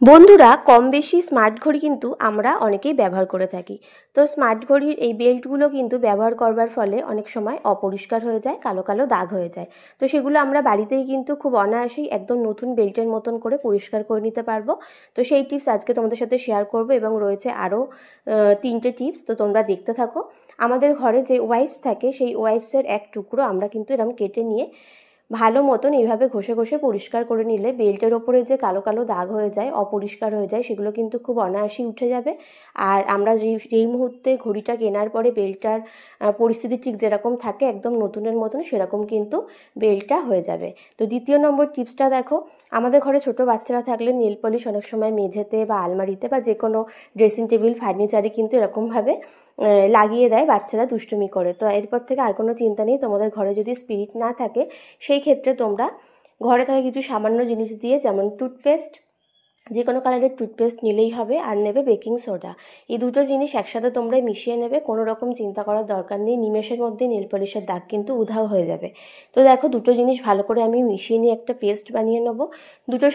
বন্ধুরা, কম বেশি স্মার্ট ঘড়ি কিন্তু আমরা অনেকেই ব্যবহার করে থাকি। তো স্মার্ট ঘড়ির এই বেল্টগুলো কিন্তু ব্যবহার করবার ফলে অনেক সময় অপরিষ্কার হয়ে যায়, কালো কালো দাগ হয়ে যায়। তো সেগুলো আমরা বাড়িতেই কিন্তু খুব অনায়াসেই একদম নতুন বেল্টের মতন করে পরিষ্কার করে নিতে পারবো। তো সেই টিপস আজকে তোমাদের সাথে শেয়ার করব এবং রয়েছে আরও 3টে টিপস। তো তোমরা দেখতে থাকো। আমাদের ঘরে যে ওয়াইপস থাকে সেই ওয়াইপসের এক টুকরো আমরা কিন্তু এরকম কেটে নিয়ে ভালো মতন এইভাবে ঘষে ঘষে পরিষ্কার করে নিলে বেল্টের ওপরে যে কালো কালো দাগ হয়ে যায়, অপরিষ্কার হয়ে যায়, সেগুলো কিন্তু খুব অনায়াসেই উঠে যাবে। আর আমরা যেই মুহূর্তে ঘড়িটা কেনার পরে বেল্টটার পরিস্থিতি ঠিক যেরকম থাকে একদম নতুনের মতন সেরকম কিন্তু বেল্টটা হয়ে যাবে। তো দ্বিতীয় নম্বর টিপসটা দেখো, আমাদের ঘরে ছোট বাচ্চারা থাকলে নেল পলিশ অনেক সময় মেঝেতে বা আলমারিতে বা যে কোনো ড্রেসিং টেবিল ফার্নিচারে কিন্তু এরকমভাবে লাগিয়ে দেয় বাচ্চারা দুষ্টুমি করে। তো এরপর থেকে আর কোনো চিন্তা নেই, তোমাদের ঘরে যদি স্পিরিট না থাকে সেই ক্ষেত্রে তোমরা ঘরে থাকা কিছু সামান্য জিনিস দিয়ে, যেমন টুথপেস্ট, যে কোনো কালারের টুথপেস্ট নিলেই হবে, আর নেবে বেকিং সোডা। এই দুটো জিনিস একসাথে তোমরা মিশিয়ে নেবে, কোনো রকম চিন্তা করার দরকার নেই, নিমেষের মধ্যে নেল পলিশের দাগ কিন্তু উধাও হয়ে যাবে। তো দেখো, দুটো জিনিস ভালো করে আমি মিশিয়ে নিয়ে একটা পেস্ট বানিয়ে নেবো। দুটো